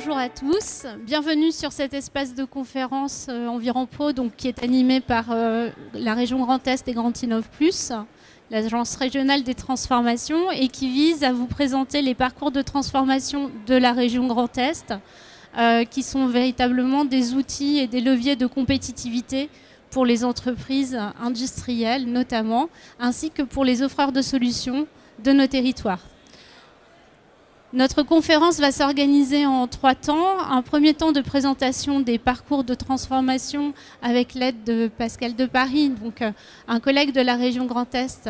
bonjour à tous. Bienvenue sur cet espace de conférence Environpro, qui est animé par la région Grand Est et Grand Innov Plus, l'agence régionale des transformations, et qui vise à vous présenter les parcours de transformation de la région Grand Est, qui sont véritablement des outils et des leviers de compétitivité pour les entreprises industrielles notamment, ainsi que pour les offreurs de solutions de nos territoires. Notre conférence va s'organiser en 3 temps. Un premier temps de présentation des parcours de transformation avec l'aide de Pascal de Paris, un collègue de la région Grand Est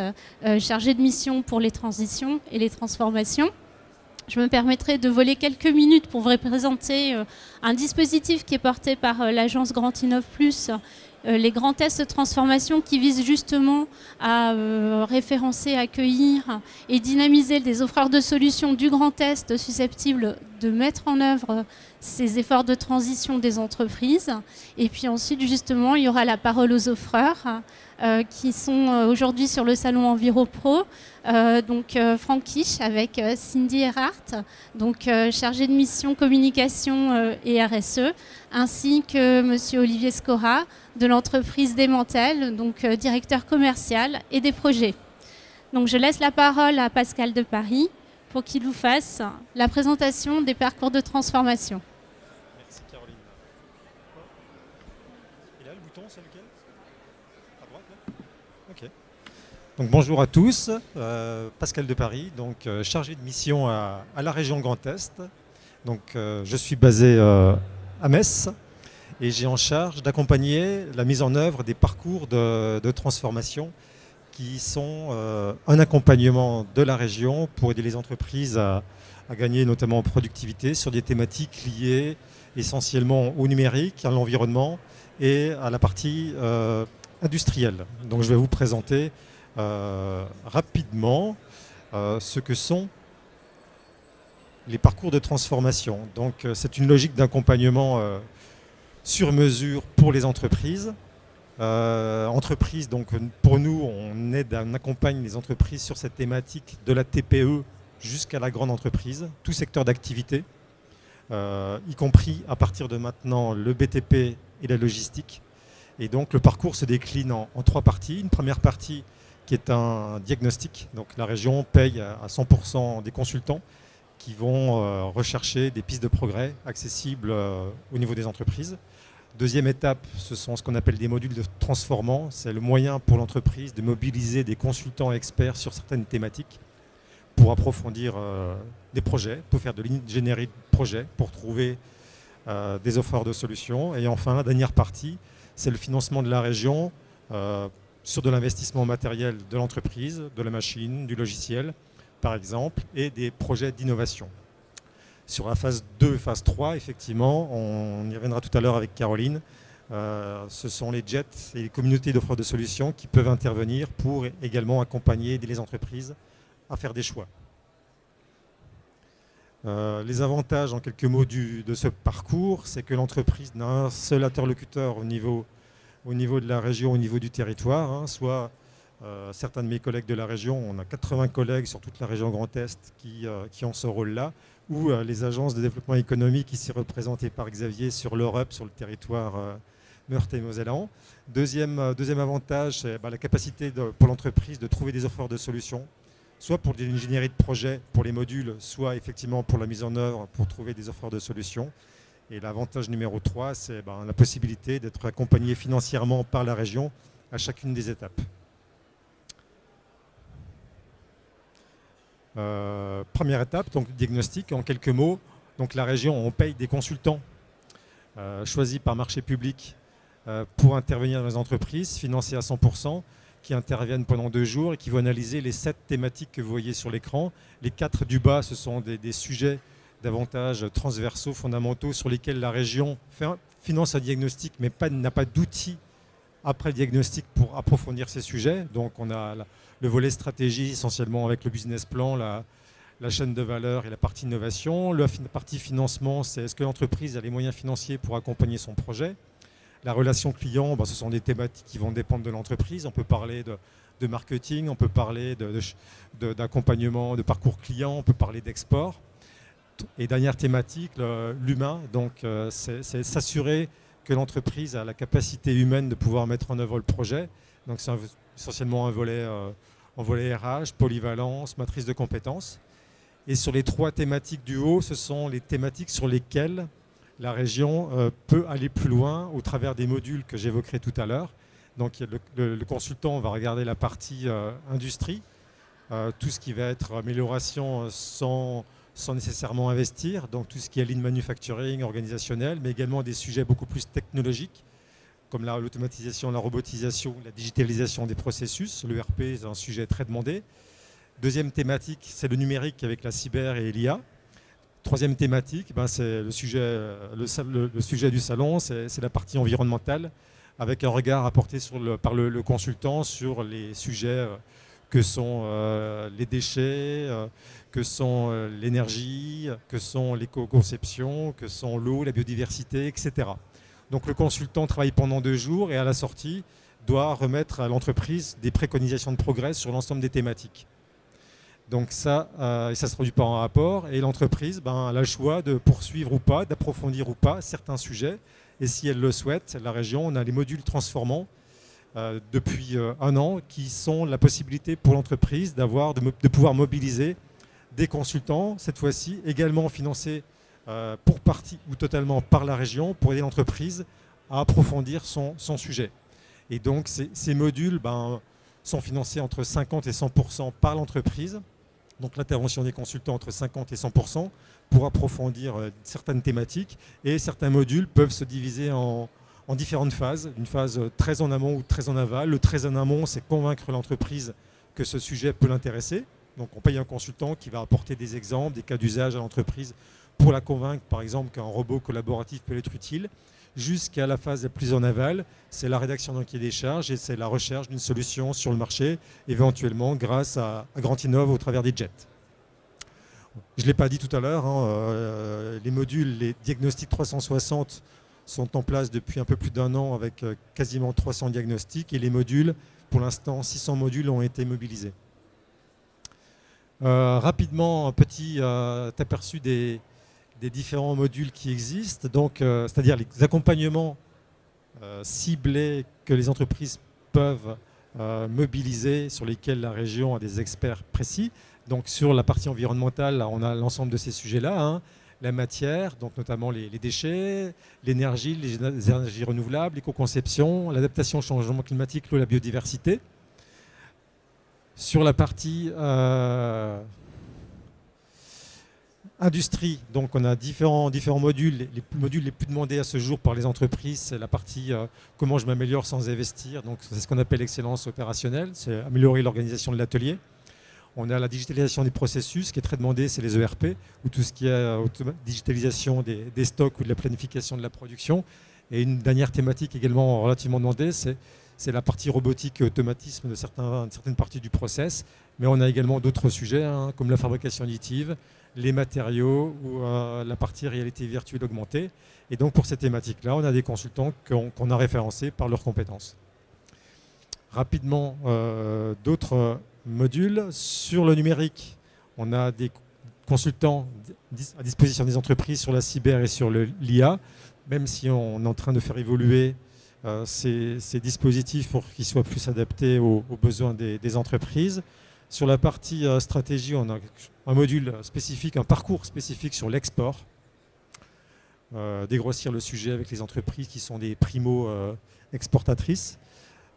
chargé de mission pour les transitions et les transformations. Je me permettrai de voler quelques minutes pour vous présenter un dispositif qui est porté par l'agence Grand Innov Plus, les grands tests de transformation qui visent justement à référencer, accueillir et dynamiser des offreurs de solutions du Grand Est susceptibles de mettre en œuvre ces efforts de transition des entreprises. Et puis ensuite, justement, il y aura la parole aux offreurs qui sont aujourd'hui sur le salon Enviropro. Franck Kish avec Cindy Erhardt, chargée de mission communication et RSE, ainsi que monsieur Olivier Scora de l'entreprise Demantel, directeur commercial et des projets. Je laisse la parole à Pascal de Paris pour qu'il vous fasse la présentation des parcours de transformation. Merci Caroline. Et là, le bouton, c'est lequel? À droite, là? Ok. Bonjour à tous, Pascal de Paris, chargé de mission à la région Grand Est. Je suis basé à Metz et j'ai en charge d'accompagner la mise en œuvre des parcours de transformation qui sont un accompagnement de la région pour aider les entreprises à gagner notamment en productivité sur des thématiques liées essentiellement au numérique, à l'environnement et à la partie industrielle. Je vais vous présenter rapidement ce que sont les parcours de transformation. C'est une logique d'accompagnement sur mesure pour les entreprises. Pour nous, on accompagne les entreprises sur cette thématique de la TPE jusqu'à la grande entreprise, tout secteur d'activité, y compris à partir de maintenant le BTP et la logistique. Et le parcours se décline en 3 parties. Une première partie qui est un diagnostic. La région paye à 100% des consultants qui vont rechercher des pistes de progrès accessibles au niveau des entreprises. Deuxième étape, ce sont ce qu'on appelle des modules de transformants. C'est le moyen pour l'entreprise de mobiliser des consultants experts sur certaines thématiques pour approfondir des projets, pour faire de l'ingénierie de projet, pour trouver des offreurs de solutions. Et enfin, la dernière partie, c'est le financement de la région sur de l'investissement matériel de l'entreprise, de la machine, du logiciel, par exemple, et des projets d'innovation. Sur la phase 2 et phase 3, effectivement, on y reviendra tout à l'heure avec Caroline, ce sont les JET et les communautés d'offres de solutions qui peuvent intervenir pour également accompagner les entreprises à faire des choix. Les avantages, en quelques mots, de ce parcours, c'est que l'entreprise n'a un seul interlocuteur au niveau de la région, au niveau du territoire, soit certains de mes collègues de la région, on a 80 collègues sur toute la région Grand Est qui ont ce rôle-là, ou les agences de développement économique ici représentées par Xavier sur l'Europe, sur le territoire Meurthe et Mosellan. Deuxième avantage, c'est la capacité pour l'entreprise de trouver des offreurs de solutions, soit pour de l'ingénierie de projet, pour les modules, soit effectivement pour la mise en œuvre, pour trouver des offreurs de solutions. Et l'avantage numéro 3, c'est la possibilité d'être accompagné financièrement par la région à chacune des étapes. Première étape, diagnostic, en quelques mots. La région, on paye des consultants choisis par marché public pour intervenir dans les entreprises, financés à 100%, qui interviennent pendant 2 jours et qui vont analyser les 7 thématiques que vous voyez sur l'écran. Les 4 du bas, ce sont des sujets davantage transversaux, fondamentaux, sur lesquels la région finance un diagnostic, mais n'a pas d'outils après le diagnostic pour approfondir ces sujets. On a le volet stratégie, essentiellement avec le business plan, la chaîne de valeur et la partie innovation. La partie financement, c'est est-ce que l'entreprise a les moyens financiers pour accompagner son projet. La relation client, ce sont des thématiques qui vont dépendre de l'entreprise. On peut parler de marketing, on peut parler d'accompagnement, de parcours client, on peut parler d'export. Et dernière thématique, l'humain. Donc, c'est s'assurer que l'entreprise a la capacité humaine de pouvoir mettre en œuvre le projet. Donc, c'est essentiellement un volet RH, polyvalence, matrice de compétences. Et sur les 3 thématiques du haut, ce sont les thématiques sur lesquelles la région peut aller plus loin au travers des modules que j'évoquerai tout à l'heure. Donc, le consultant va regarder la partie industrie, tout ce qui va être amélioration sans nécessairement investir, donc tout ce qui est lean manufacturing, organisationnel, mais également des sujets beaucoup plus technologiques, comme l'automatisation, la robotisation, la digitalisation des processus. L'ERP est un sujet très demandé. Deuxième thématique, c'est le numérique avec la cyber et l'IA. Troisième thématique, c'est le sujet du salon, c'est la partie environnementale, avec un regard apporté par le consultant sur les sujets que sont les déchets, que sont l'énergie, que sont l'éco-conception, que sont l'eau, la biodiversité, etc. Donc le consultant travaille pendant 2 jours et à la sortie doit remettre à l'entreprise des préconisations de progrès sur l'ensemble des thématiques. Donc ça se traduit par un rapport et l'entreprise a le choix de poursuivre ou pas, d'approfondir ou pas certains sujets. Et si elle le souhaite, la région, on a les modules transformants depuis 1 an qui sont la possibilité pour l'entreprise de pouvoir mobiliser des consultants, cette fois-ci également financés pour partie ou totalement par la région pour aider l'entreprise à approfondir son sujet. Et donc ces modules sont financés entre 50 et 100% par l'entreprise. Donc l'intervention des consultants entre 50 et 100% pour approfondir certaines thématiques. Et certains modules peuvent se diviser en différentes phases. Une phase très en amont ou très en aval. Le très en amont, c'est convaincre l'entreprise que ce sujet peut l'intéresser. Donc on paye un consultant qui va apporter des exemples, des cas d'usage à l'entreprise pour la convaincre, par exemple, qu'un robot collaboratif peut être utile. Jusqu'à la phase la plus en aval, c'est la rédaction d'un cahier des charges et c'est la recherche d'une solution sur le marché, éventuellement grâce à Grand Innov au travers des jets. Je ne l'ai pas dit tout à l'heure, les modules, les diagnostics 360 sont en place depuis un peu plus d'1 an avec quasiment 300 diagnostics et les modules, pour l'instant 600 modules ont été mobilisés. Rapidement, un petit aperçu des différents modules qui existent, donc c'est-à-dire les accompagnements ciblés que les entreprises peuvent mobiliser, sur lesquels la région a des experts précis. Donc sur la partie environnementale, on a l'ensemble de ces sujets-là, la matière, donc notamment les déchets, l'énergie, les énergies renouvelables, l'éco-conception, l'adaptation au changement climatique, l'eau, la biodiversité. Sur la partie industrie, donc on a différents modules. Les modules les plus demandés à ce jour par les entreprises, c'est la partie comment je m'améliore sans investir. Donc c'est ce qu'on appelle l'excellence opérationnelle, c'est améliorer l'organisation de l'atelier. On a la digitalisation des processus, qui est très demandée, c'est les ERP, ou tout ce qui est digitalisation des stocks ou de la planification de la production. Et une dernière thématique également relativement demandée, c'est la partie robotique et automatisme de certaines parties du process. Mais on a également d'autres sujets, comme la fabrication additive, les matériaux ou la partie réalité virtuelle augmentée. Et donc pour ces thématiques-là, on a des consultants qu'on a référencés par leurs compétences. Rapidement, d'autres modules. Sur le numérique, on a des consultants à disposition des entreprises sur la cyber et sur l'IA, même si on est en train de faire évoluer ces dispositifs pour qu'ils soient plus adaptés aux besoins des entreprises. Sur la partie stratégie, on a un module spécifique, un parcours spécifique sur l'export. Dégrossir le sujet avec les entreprises qui sont des primo-exportatrices.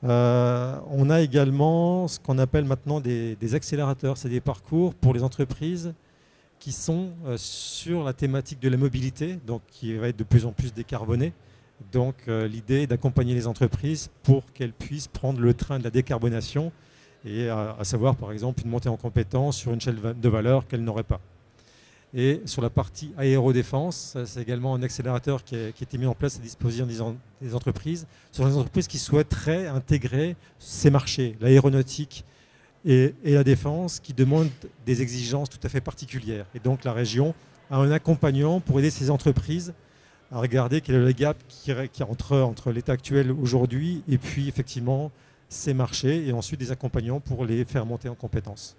On a également ce qu'on appelle maintenant des accélérateurs. C'est des parcours pour les entreprises qui sont sur la thématique de la mobilité, donc qui va être de plus en plus décarbonée. Donc l'idée est d'accompagner les entreprises pour qu'elles puissent prendre le train de la décarbonation et à savoir par exemple une montée en compétence sur une chaîne de valeur qu'elles n'auraient pas. Et sur la partie aérodéfense, c'est également un accélérateur qui a été mis en place à disposition des entreprises, sur les entreprises qui souhaiteraient intégrer ces marchés, l'aéronautique et la défense, qui demandent des exigences tout à fait particulières. Et donc la région a un accompagnant pour aider ces entreprises à regarder quel est le gap qui entre l'état actuel aujourd'hui et puis effectivement ces marchés, et ensuite des accompagnants pour les faire monter en compétences.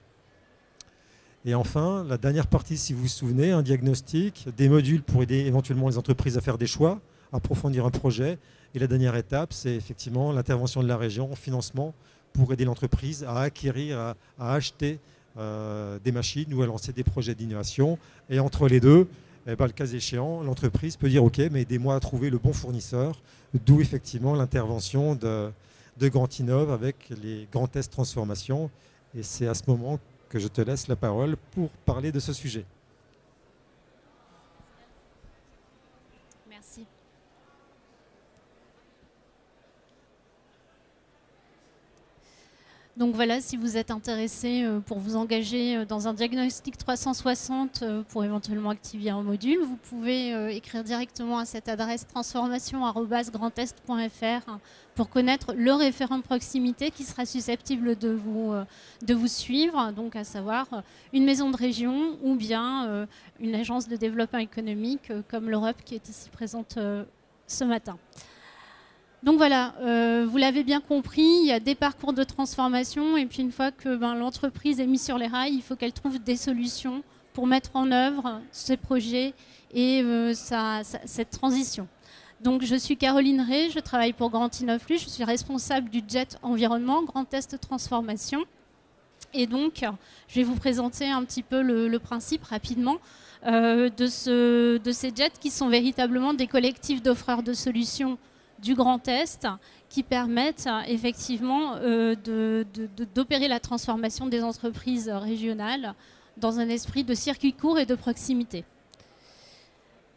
Et enfin, la dernière partie, si vous vous souvenez, un diagnostic, des modules pour aider éventuellement les entreprises à faire des choix, approfondir un projet. Et la dernière étape, c'est effectivement l'intervention de la région en financement pour aider l'entreprise à acquérir, à acheter des machines ou à lancer des projets d'innovation. Et entre les deux, eh ben, le cas échéant, l'entreprise peut dire « Ok, mais aidez-moi à trouver le bon fournisseur », d'où effectivement l'intervention de Grand Innov avec les grands tests transformation. Et c'est à ce moment que je te laisse la parole pour parler de ce sujet. Merci. Donc voilà, si vous êtes intéressé pour vous engager dans un diagnostic 360 pour éventuellement activer un module, vous pouvez écrire directement à cette adresse transformation@grandest.fr pour connaître le référent de proximité qui sera susceptible de vous suivre, donc à savoir une maison de région ou bien une agence de développement économique comme l'Europe qui est ici présente ce matin. Donc voilà, vous l'avez bien compris, il y a des parcours de transformation et puis une fois que l'entreprise est mise sur les rails, il faut qu'elle trouve des solutions pour mettre en œuvre ces projets et cette transition. Donc je suis Caroline Ray, je travaille pour Grand Innov+, je suis responsable du JET Environnement, Grand Est Transformation. Et donc, je vais vous présenter un petit peu le principe rapidement de ces JET qui sont véritablement des collectifs d'offreurs de solutions du Grand Est qui permettent effectivement d'opérer la transformation des entreprises régionales dans un esprit de circuit court et de proximité.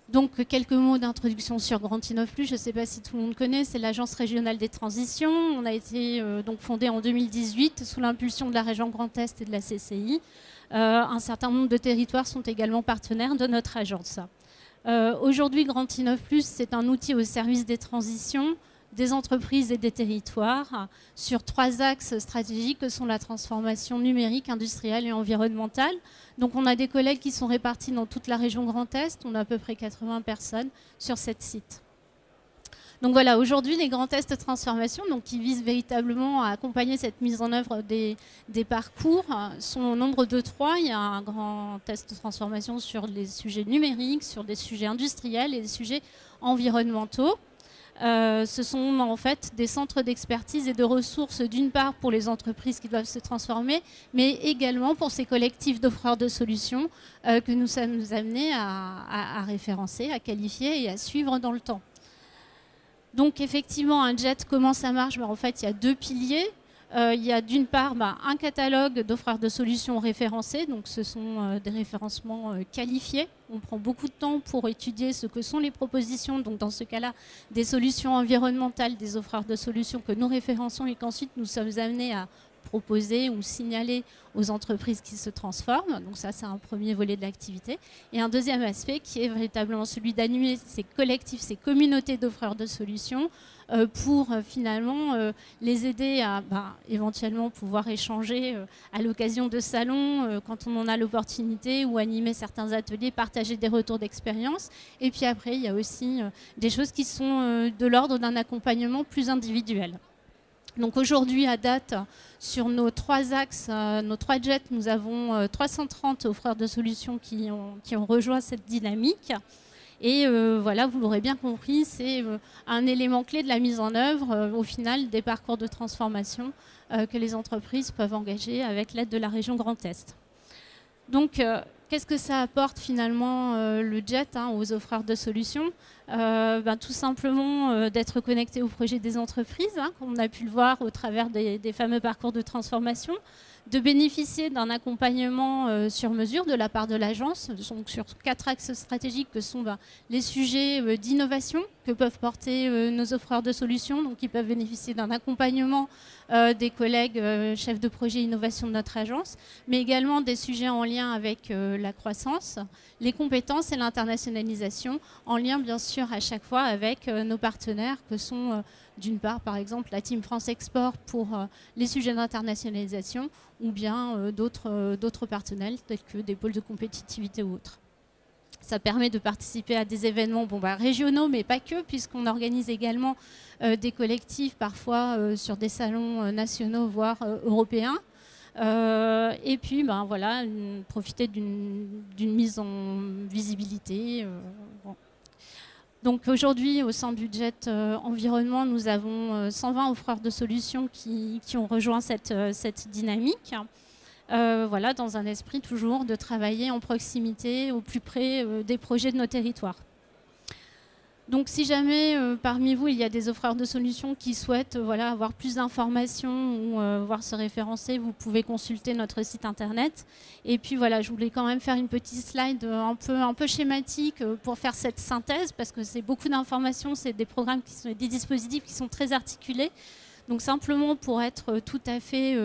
Donc quelques mots d'introduction sur Grand Innov+, je ne sais pas si tout le monde connaît, c'est l'Agence régionale des transitions. On a été donc fondé en 2018 sous l'impulsion de la région Grand Est et de la CCI. Un certain nombre de territoires sont également partenaires de notre agence. Aujourd'hui, Grand Innov+, c'est un outil au service des transitions, des entreprises et des territoires sur 3 axes stratégiques que sont la transformation numérique, industrielle et environnementale. Donc on a des collègues qui sont répartis dans toute la région Grand Est, on a à peu près 80 personnes sur 7 sites. Donc voilà, aujourd'hui, les Grands Tests Transformation, donc, qui visent véritablement à accompagner cette mise en œuvre des parcours, sont au nombre de 3. Il y a un grand test de transformation sur les sujets numériques, sur des sujets industriels et des sujets environnementaux. Ce sont en fait des centres d'expertise et de ressources, d'une part pour les entreprises qui doivent se transformer, mais également pour ces collectifs d'offreurs de solutions que nous sommes amenés à référencer, à qualifier et à suivre dans le temps. Donc effectivement, un JET, comment ça marche? En fait, il y a 2 piliers. Il y a d'une part un catalogue d'offreurs de solutions référencés, donc ce sont des référencements qualifiés. On prend beaucoup de temps pour étudier ce que sont les propositions, donc dans ce cas-là, des solutions environnementales, des offreurs de solutions que nous référençons et qu'ensuite nous sommes amenés à proposer ou signaler aux entreprises qui se transforment. Donc ça, c'est un premier volet de l'activité. Et un deuxième aspect qui est véritablement celui d'animer ces collectifs, ces communautés d'offreurs de solutions pour finalement les aider à éventuellement pouvoir échanger à l'occasion de salons quand on en a l'opportunité ou animer certains ateliers, partager des retours d'expérience. Et puis après, il y a aussi des choses qui sont de l'ordre d'un accompagnement plus individuel. Donc aujourd'hui, à date, sur nos 3 axes, nos 3 JET, nous avons 330 offreurs de solutions qui ont rejoint cette dynamique. Et voilà, vous l'aurez bien compris, c'est un élément clé de la mise en œuvre, au final, des parcours de transformation que les entreprises peuvent engager avec l'aide de la région Grand Est. Donc, qu'est-ce que ça apporte finalement le JET aux offreurs de solutions? Tout simplement d'être connecté au projet des entreprises, comme on a pu le voir au travers des fameux parcours de transformation, de bénéficier d'un accompagnement sur mesure de la part de l'agence, donc sur 4 axes stratégiques que sont les sujets d'innovation que peuvent porter nos offreurs de solutions, donc ils peuvent bénéficier d'un accompagnement des collègues chefs de projet innovation de notre agence, mais également des sujets en lien avec la croissance, les compétences et l'internationalisation, en lien bien sûr à chaque fois avec nos partenaires que sont d'une part par exemple la Team France Export pour les sujets d'internationalisation ou bien d'autres partenaires tels que des pôles de compétitivité ou autres. Ça permet de participer à des événements régionaux, mais pas que, puisqu'on organise également des collectifs, parfois sur des salons nationaux, voire européens. Et puis, ben, voilà, profiter d'une mise en visibilité. Bon. Donc aujourd'hui, au sein du JET Environnement, nous avons 120 offreurs de solutions qui ont rejoint cette dynamique. Voilà, dans un esprit toujours de travailler en proximité, au plus près des projets de nos territoires. Donc si jamais parmi vous, il y a des offreurs de solutions qui souhaitent voilà, avoir plus d'informations ou voir se référencer, vous pouvez consulter notre site internet. Et puis voilà, je voulais quand même faire une petite slide un peu schématique pour faire cette synthèse, parce que c'est beaucoup d'informations, c'est des programmes, des dispositifs qui sont très articulés. Donc simplement pour être tout à fait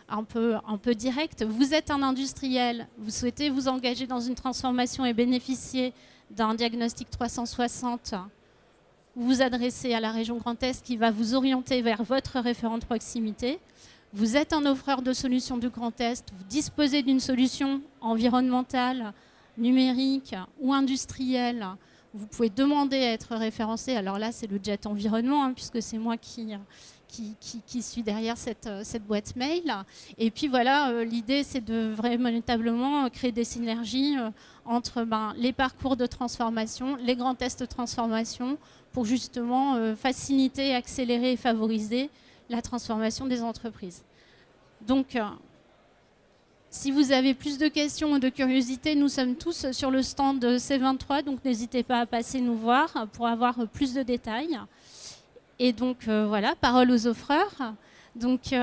un peu direct, vous êtes un industriel, vous souhaitez vous engager dans une transformation et bénéficier d'un diagnostic 360, vous vous adressez à la région Grand Est qui va vous orienter vers votre référent de proximité. Vous êtes un offreur de solutions du Grand Est, vous disposez d'une solution environnementale, numérique ou industrielle. Vous pouvez demander à être référencé. Alors là, c'est le JET Environnement, hein, puisque c'est moi qui suis derrière cette boîte mail. Et puis voilà, l'idée, c'est de véritablement créer des synergies entre les parcours de transformation, les grands tests de transformation, pour justement faciliter, accélérer et favoriser la transformation des entreprises. Donc, si vous avez plus de questions ou de curiosités, nous sommes tous sur le stand C23, donc n'hésitez pas à passer nous voir pour avoir plus de détails. Et donc voilà, parole aux offreurs. Donc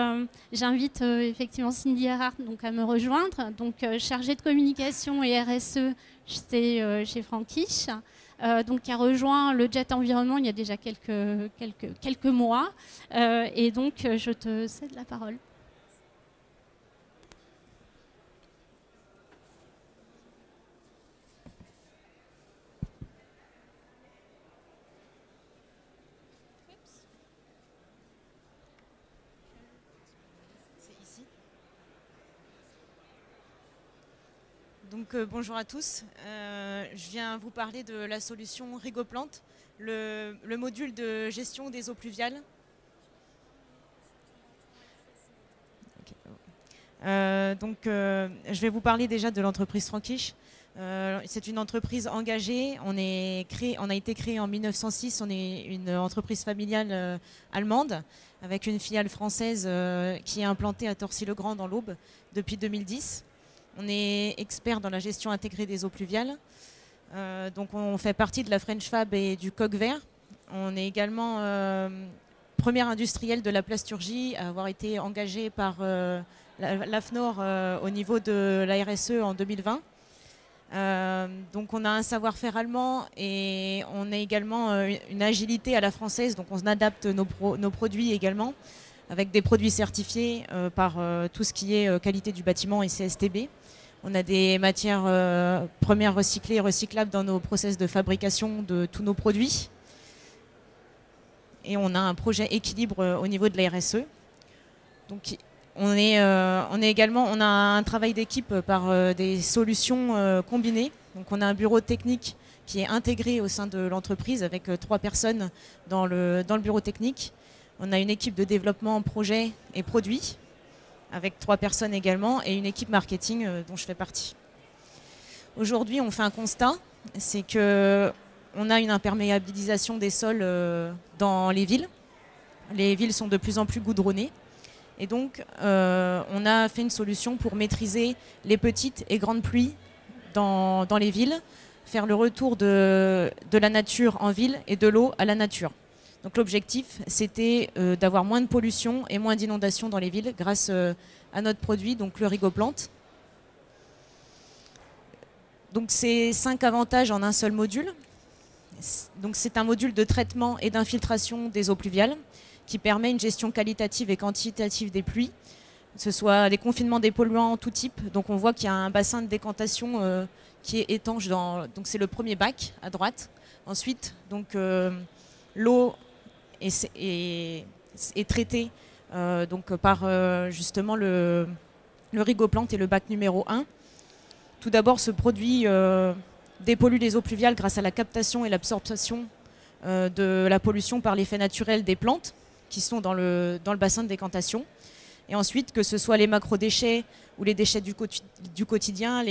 j'invite effectivement Cindy Erhardt donc, à me rejoindre, donc chargée de communication et RSE chez Frankish, donc qui a rejoint le JET Environnement il y a déjà quelques mois. Et donc je te cède la parole. Donc, bonjour à tous, je viens vous parler de la solution Rigoplante, le module de gestion des eaux pluviales. Je vais vous parler déjà de l'entreprise Frankish. C'est une entreprise engagée, on a été créé en 1906, on est une entreprise familiale allemande avec une filiale française qui est implantée à Torcy-le-Grand dans l'Aube depuis 2010. On est expert dans la gestion intégrée des eaux pluviales. Donc on fait partie de la French Fab et du Coq Vert. On est également premier industriel de la plasturgie à avoir été engagé par l'AFNOR au niveau de la RSE en 2020. Donc on a un savoir-faire allemand et on a également une agilité à la française. Donc on adapte nos produits également avec des produits certifiés par tout ce qui est qualité du bâtiment et CSTB. On a des matières premières recyclées et recyclables dans nos process de fabrication de tous nos produits. Et on a un projet équilibre au niveau de la RSE. Donc on a un travail d'équipe par des solutions combinées. Donc on a un bureau technique qui est intégré au sein de l'entreprise avec 3 personnes dans le bureau technique. On a une équipe de développement projet et produits avec 3 personnes également et une équipe marketing dont je fais partie. Aujourd'hui, on fait un constat, c'est qu'on a une imperméabilisation des sols dans les villes. Les villes sont de plus en plus goudronnées. Et donc, on a fait une solution pour maîtriser les petites et grandes pluies dans les villes, faire le retour de la nature en ville et de l'eau à la nature. Donc l'objectif, c'était d'avoir moins de pollution et moins d'inondations dans les villes grâce à notre produit, donc le Rigoplante. Donc c'est 5 avantages en un seul module. Donc c'est un module de traitement et d'infiltration des eaux pluviales qui permet une gestion qualitative et quantitative des pluies, que ce soit des confinements des polluants en tout type. Donc on voit qu'il y a un bassin de décantation qui est étanche. Donc c'est le premier bac à droite. Ensuite, donc l'eau est traité par justement le Rigoplante et le bac numéro 1. Tout d'abord, ce produit dépollue les eaux pluviales grâce à la captation et l'absorption de la pollution par l'effet naturel des plantes qui sont dans le bassin de décantation. Et ensuite, que ce soit les macro-déchets ou les déchets du quotidien,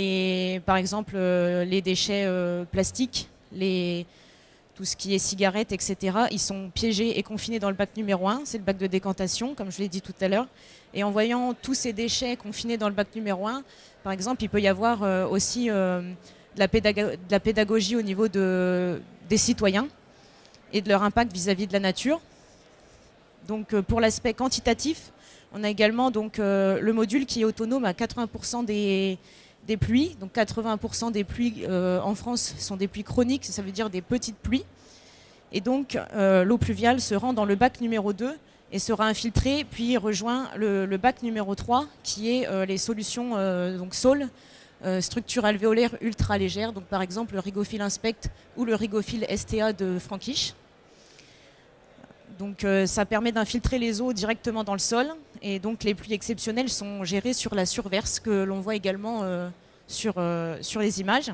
par exemple les déchets plastiques, tout ce qui est cigarettes, etc., ils sont piégés et confinés dans le bac numéro 1, c'est le bac de décantation, comme je l'ai dit tout à l'heure. Et en voyant tous ces déchets confinés dans le bac numéro 1, par exemple, il peut y avoir aussi de la pédagogie au niveau des citoyens et de leur impact vis-à-vis de la nature. Donc pour l'aspect quantitatif, on a également donc, le module qui est autonome à 80% des pluies. Donc 80% des pluies en France sont des pluies chroniques, ça veut dire des petites pluies. Et donc l'eau pluviale se rend dans le bac numéro 2 et sera infiltrée, puis rejoint le bac numéro 3 qui est les solutions donc SAUL, structure alvéolaire ultra légère, donc par exemple le Rigofil Inspect ou le Rigofil STA de Frankish. Donc ça permet d'infiltrer les eaux directement dans le sol, et donc les pluies exceptionnelles sont gérées sur la surverse que l'on voit également sur les images.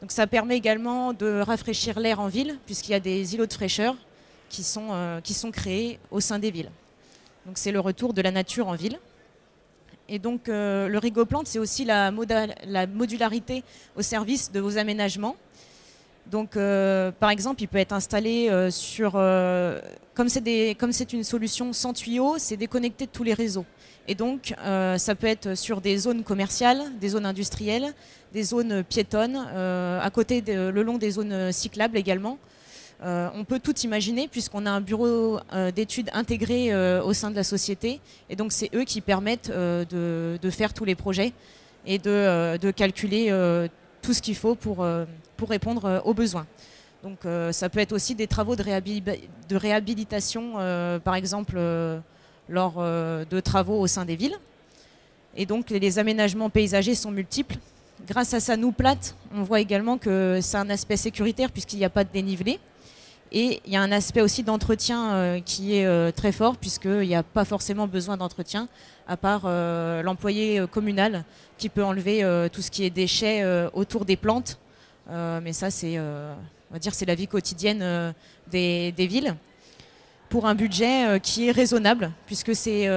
Donc ça permet également de rafraîchir l'air en ville, puisqu'il y a des îlots de fraîcheur qui sont créés au sein des villes. Donc c'est le retour de la nature en ville. Et donc le Rigoplante, c'est aussi la modularité au service de vos aménagements. Donc, par exemple, il peut être installé comme c'est une solution sans tuyau, c'est déconnecté de tous les réseaux. Et donc, ça peut être sur des zones commerciales, des zones industrielles, des zones piétonnes, le long des zones cyclables également. On peut tout imaginer puisqu'on a un bureau d'études intégré au sein de la société. Et donc, c'est eux qui permettent de faire tous les projets et de calculer tout ce qu'il faut pour répondre aux besoins. Donc ça peut être aussi des travaux de réhabilitation, par exemple lors de travaux au sein des villes. Et donc les aménagements paysagers sont multiples. Grâce à sa noue plate, on voit également que c'est un aspect sécuritaire puisqu'il n'y a pas de dénivelé. Et il y a un aspect aussi d'entretien qui est très fort puisqu'il n'y a pas forcément besoin d'entretien à part l'employé communal qui peut enlever tout ce qui est déchets autour des plantes. Mais ça, on va dire, c'est la vie quotidienne des villes. Pour un budget qui est raisonnable puisque c'est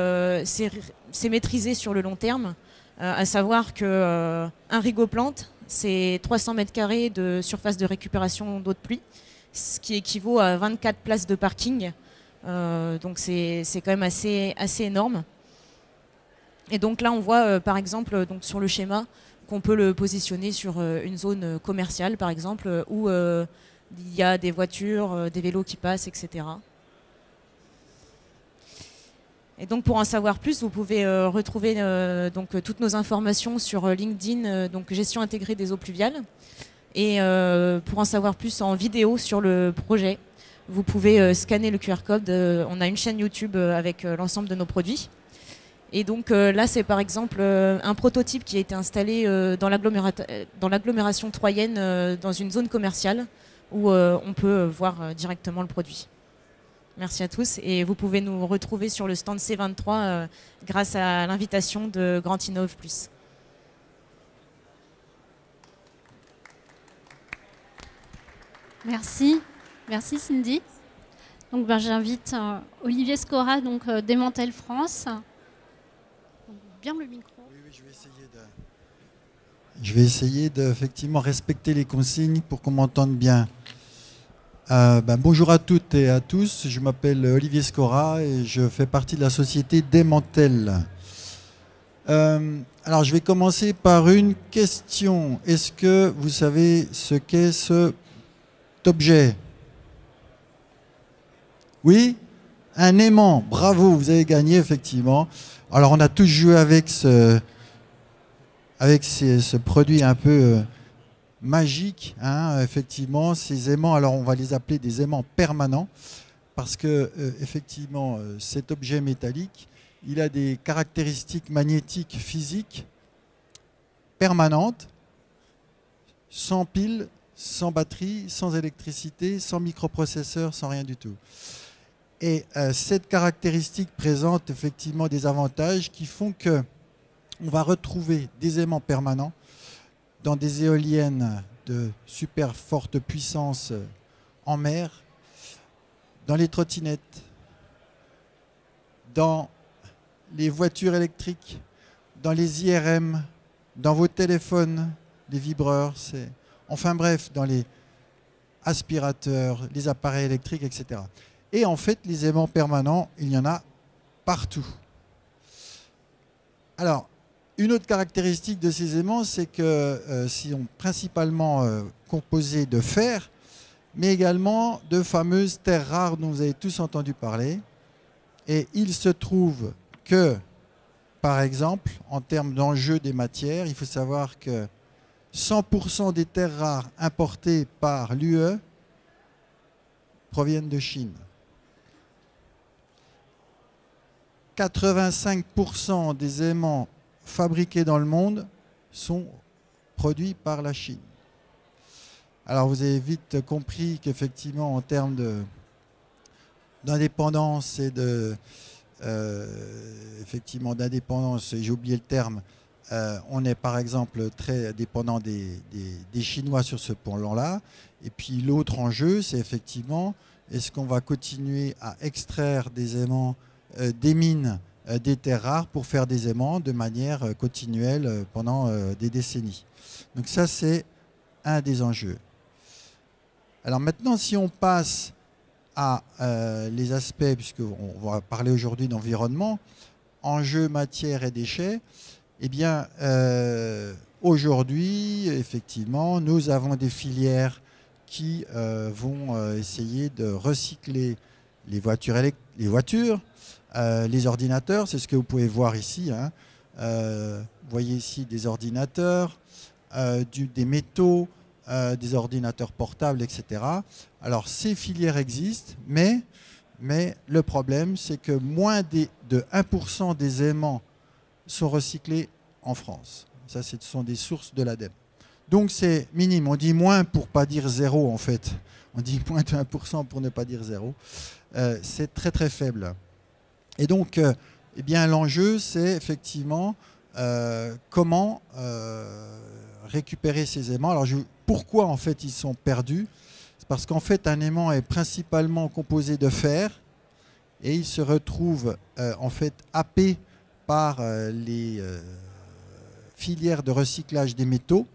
maîtrisé sur le long terme. À savoir qu'un Rigoplante, c'est 300 mètres carrés de surface de récupération d'eau de pluie, ce qui équivaut à 24 places de parking. Donc c'est quand même assez énorme. Et donc là, on voit par exemple donc sur le schéma qu'on peut le positionner sur une zone commerciale, par exemple, où il y a des voitures, des vélos qui passent, etc. Et donc pour en savoir plus, vous pouvez retrouver donc, toutes nos informations sur LinkedIn, donc gestion intégrée des eaux pluviales. Et pour en savoir plus en vidéo sur le projet, vous pouvez scanner le QR code. On a une chaîne YouTube avec l'ensemble de nos produits. Et donc là, c'est par exemple un prototype qui a été installé dans l'agglomération troyenne, dans une zone commerciale, où on peut voir directement le produit. Merci à tous. Et vous pouvez nous retrouver sur le stand C23 grâce à l'invitation de Grand Innov Plus. Merci. Merci Cindy. Donc j'invite Olivier Scora, donc Démantèle France. Donc, bien le micro. Oui, je vais essayer de effectivement respecter les consignes pour qu'on m'entende bien. Bonjour à toutes et à tous, je m'appelle Olivier Scora et je fais partie de la société Démantèle. Alors je vais commencer par une question. Est-ce que vous savez ce qu'est cet objet? Oui? Un aimant, bravo, vous avez gagné effectivement. Alors on a tous joué avec ce produit un peu magique, hein, effectivement, ces aimants, alors on va les appeler des aimants permanents, parce que effectivement, cet objet métallique, il a des caractéristiques magnétiques physiques permanentes, sans pile, sans batterie, sans électricité, sans microprocesseur, sans rien du tout. Et cette caractéristique présente effectivement des avantages qui font que on va retrouver des aimants permanents dans des éoliennes de super forte puissance en mer, dans les trottinettes, dans les voitures électriques, dans les IRM, dans vos téléphones, les vibreurs, enfin bref, dans les aspirateurs, les appareils électriques, etc. Et en fait, les aimants permanents, il y en a partout. Alors, une autre caractéristique de ces aimants, c'est que sont principalement composés de fer, mais également de fameuses terres rares dont vous avez tous entendu parler. Et il se trouve que, par exemple, en termes d'enjeu des matières, il faut savoir que 100% des terres rares importées par l'UE proviennent de Chine. 85% des aimants fabriqués dans le monde sont produits par la Chine. Alors vous avez vite compris qu'effectivement en termes d'indépendance et effectivement d'indépendance, j'ai oublié le terme, on est par exemple très dépendant des Chinois sur ce plan-là. Et puis l'autre enjeu, c'est effectivement, est-ce qu'on va continuer à extraire des aimants des mines, des terres rares pour faire des aimants de manière continuelle pendant des décennies. Donc ça, c'est un des enjeux. Alors maintenant, si on passe à les aspects, puisqu'on va parler aujourd'hui d'environnement, enjeux, matière et déchets, eh bien, aujourd'hui, effectivement, nous avons des filières qui vont essayer de recycler les voitures, les ordinateurs, c'est ce que vous pouvez voir ici. Hein. Vous voyez ici des ordinateurs, des métaux, des ordinateurs portables, etc. Alors, ces filières existent, mais le problème, c'est que moins de 1% des aimants sont recyclés en France. Ça, ce sont des sources de l'ADEME. Donc, c'est minime. On dit moins pour ne pas dire zéro, en fait. On dit moins de 1% pour ne pas dire zéro. C'est très, très faible. Et donc, eh bien, l'enjeu, c'est effectivement comment récupérer ces aimants. Alors, pourquoi, en fait, ils sont perdus? C'est parce qu'en fait, un aimant est principalement composé de fer et il se retrouve, en fait, happé par les filières de recyclage des métaux,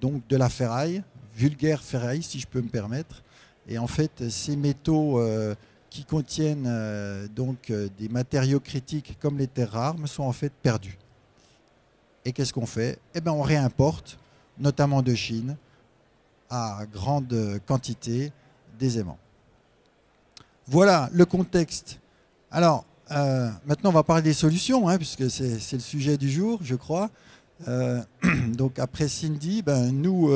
donc de la ferraille, vulgaire ferraille, si je peux me permettre. Et en fait, ces métaux qui contiennent des matériaux critiques comme les terres rares sont en fait perdus. Et qu'est-ce qu'on fait? Eh bien, on réimporte, notamment de Chine, à grande quantité des aimants. Voilà le contexte. Alors, maintenant, on va parler des solutions, hein, puisque c'est le sujet du jour, je crois. Donc, après Cindy, nous...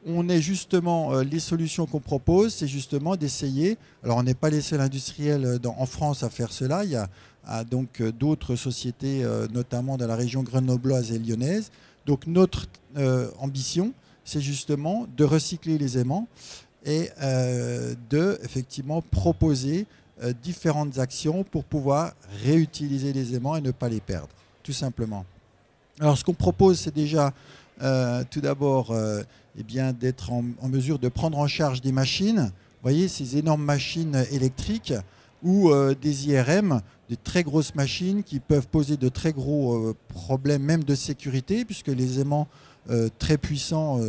on est justement, les solutions qu'on propose, c'est justement d'essayer, alors on n'est pas les seuls industriels en France à faire cela, il y a donc d'autres sociétés, notamment dans la région grenobloise et lyonnaise. Donc notre ambition, c'est justement de recycler les aimants et de effectivement proposer différentes actions pour pouvoir réutiliser les aimants et ne pas les perdre, tout simplement. Alors ce qu'on propose, c'est déjà tout d'abord eh bien, d'être en mesure de prendre en charge des machines. Vous voyez, ces énormes machines électriques ou des IRM, des très grosses machines qui peuvent poser de très gros problèmes, même de sécurité, puisque les aimants très puissants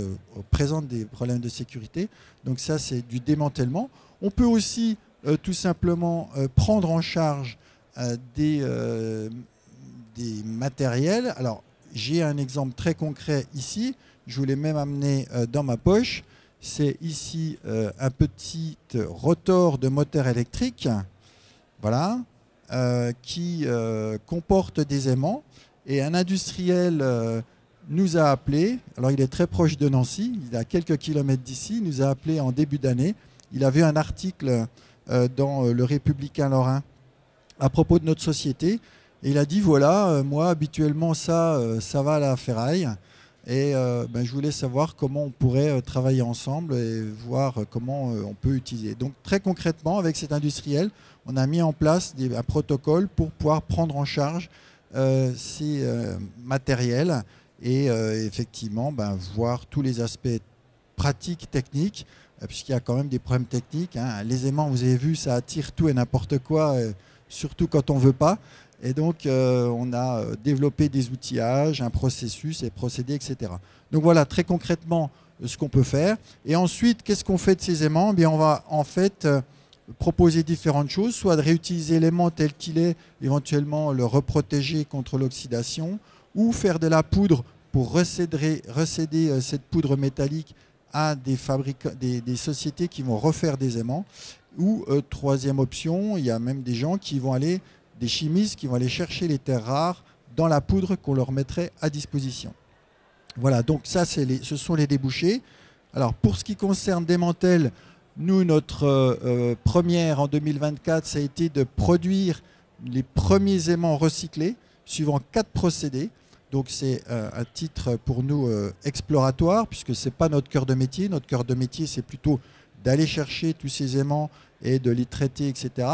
présentent des problèmes de sécurité. Donc ça, c'est du démantèlement. On peut aussi tout simplement prendre en charge des matériels. Alors, j'ai un exemple très concret ici. Je vous l'ai même amené dans ma poche. C'est ici un petit rotor de moteur électrique, voilà, qui comporte des aimants. Et un industriel nous a appelé. Alors, il est très proche de Nancy, il est à quelques kilomètres d'ici. Il nous a appelé en début d'année. Il a vu un article dans Le Républicain Lorrain à propos de notre société. Et il a dit, voilà, moi, habituellement, ça va à la ferraille. Et je voulais savoir comment on pourrait travailler ensemble et voir comment on peut utiliser. Donc, très concrètement, avec cet industriel, on a mis en place un protocole pour pouvoir prendre en charge ces matériels et effectivement voir tous les aspects pratiques, techniques, puisqu'il y a quand même des problèmes techniques. Hein. Les aimants, vous avez vu, ça attire tout et n'importe quoi. surtout quand on ne veut pas. Et donc, on a développé des outillages, un processus et procédés, etc. Donc voilà, très concrètement, ce qu'on peut faire. Et ensuite, qu'est-ce qu'on fait de ces aimants? Bien, on va en fait proposer différentes choses, soit de réutiliser l'aimant tel qu'il est, éventuellement le reprotéger contre l'oxydation, ou faire de la poudre pour recéder cette poudre métallique à des sociétés qui vont refaire des aimants. Ou troisième option, il y a même des gens qui vont aller, des chimistes qui vont aller chercher les terres rares dans la poudre qu'on leur mettrait à disposition. Voilà, donc ça, ce sont les débouchés. Alors, pour ce qui concerne Demantel, nous, notre première en 2024, ça a été de produire les premiers aimants recyclés, suivant 4 procédés. Donc, c'est un titre pour nous exploratoire, puisque ce n'est pas notre cœur de métier. Notre cœur de métier, c'est plutôt d'aller chercher tous ces aimants et de les traiter, etc.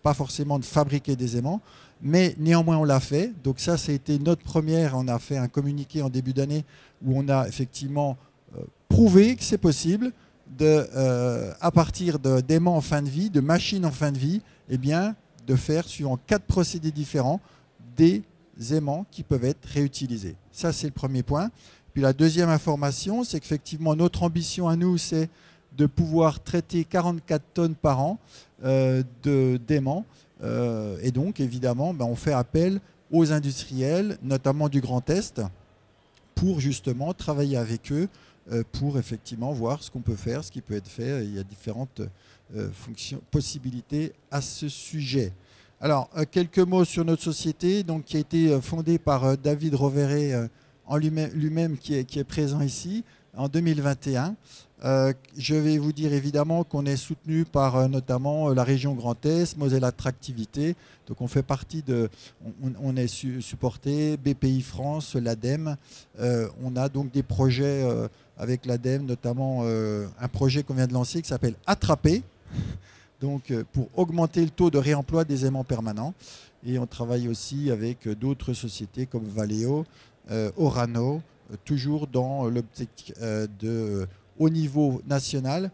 Pas forcément de fabriquer des aimants. Mais néanmoins, on l'a fait. Donc ça a été notre première. On a fait un communiqué en début d'année où on a effectivement prouvé que c'est possible à partir d'aimants en fin de vie, de machines en fin de vie, eh bien, de faire, suivant 4 procédés différents, des aimants qui peuvent être réutilisés. Ça, c'est le premier point. Puis la deuxième information, c'est qu'effectivement, notre ambition à nous, c'est de pouvoir traiter 44 tonnes par an d'aimants. Et donc, évidemment, on fait appel aux industriels, notamment du Grand Est, pour justement travailler avec eux, pour effectivement voir ce qu'on peut faire, ce qui peut être fait. Il y a différentes possibilités à ce sujet. Alors, quelques mots sur notre société, donc, qui a été fondée par David Rovere en lui-même, qui est présent ici, en 2021. Je vais vous dire évidemment qu'on est soutenu par notamment la région Grand Est, Moselle Attractivité. Donc on fait partie on est supporté, BPI France, l'ADEME. On a donc des projets avec l'ADEME, notamment un projet qu'on vient de lancer qui s'appelle Attraper, donc pour augmenter le taux de réemploi des aimants permanents. Et on travaille aussi avec d'autres sociétés comme Valeo, Orano, toujours dans l'optique au niveau national,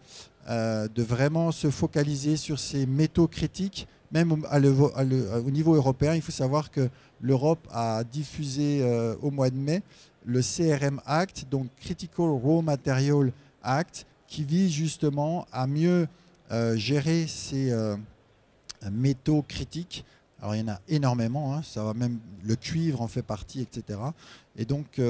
de vraiment se focaliser sur ces métaux critiques, même au niveau européen. Il faut savoir que l'Europe a diffusé au mois de mai le CRM Act, donc Critical Raw Material Act, qui vise justement à mieux gérer ces métaux critiques. Alors il y en a énormément, hein, ça va même, le cuivre en fait partie, etc. Et donc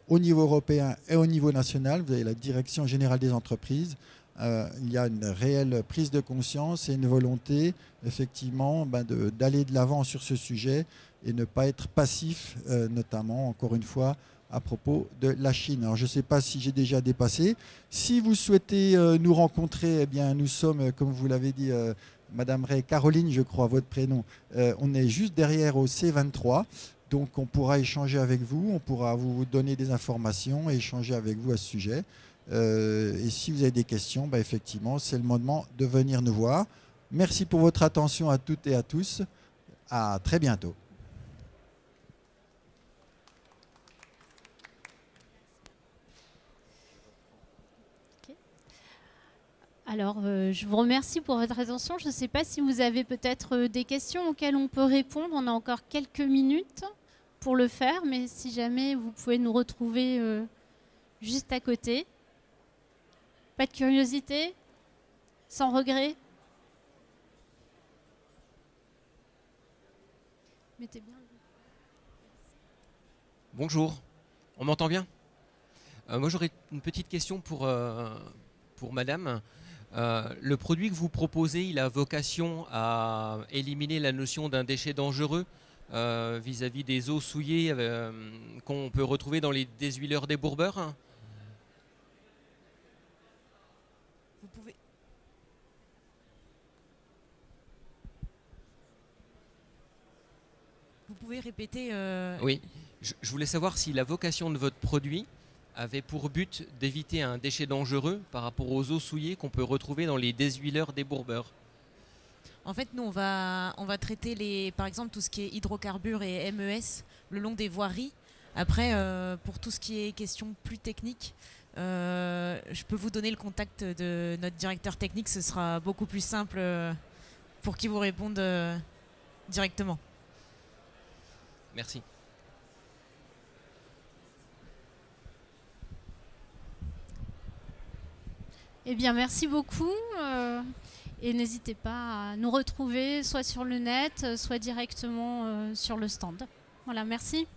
au niveau européen et au niveau national, vous avez la Direction générale des entreprises. Il y a une réelle prise de conscience et une volonté effectivement d'aller de l'avant sur ce sujet et ne pas être passif, notamment encore une fois à propos de la Chine. Alors je ne sais pas si j'ai déjà dépassé. Si vous souhaitez nous rencontrer, eh bien nous sommes, comme vous l'avez dit, Madame Ray, Caroline, je crois, votre prénom. On est juste derrière au C23, donc on pourra échanger avec vous, on pourra vous donner des informations et échanger avec vous à ce sujet. Et si vous avez des questions, effectivement, c'est le moment de venir nous voir. Merci pour votre attention à toutes et à tous. À très bientôt. Alors, je vous remercie pour votre attention. Je ne sais pas si vous avez peut-être des questions auxquelles on peut répondre. On a encore quelques minutes pour le faire, mais si jamais vous pouvez nous retrouver juste à côté. Pas de curiosité? Sans regret? Mettez bien. Bonjour, on m'entend bien? Moi j'aurais une petite question pour madame. Le produit que vous proposez, il a vocation à éliminer la notion d'un déchet dangereux vis-à-vis des eaux souillées qu'on peut retrouver dans les déshuileurs débourbeurs? Vous pouvez répéter Oui, je voulais savoir si la vocation de votre produit avait pour but d'éviter un déchet dangereux par rapport aux eaux souillées qu'on peut retrouver dans les déshuileurs débourbeurs. En fait, nous, on va traiter par exemple tout ce qui est hydrocarbures et MES le long des voiries. Après, pour tout ce qui est question plus technique, je peux vous donner le contact de notre directeur technique. Ce sera beaucoup plus simple pour qu'il vous réponde directement. Merci. Eh bien, merci beaucoup. Et n'hésitez pas à nous retrouver soit sur le net, soit directement sur le stand. Voilà, merci.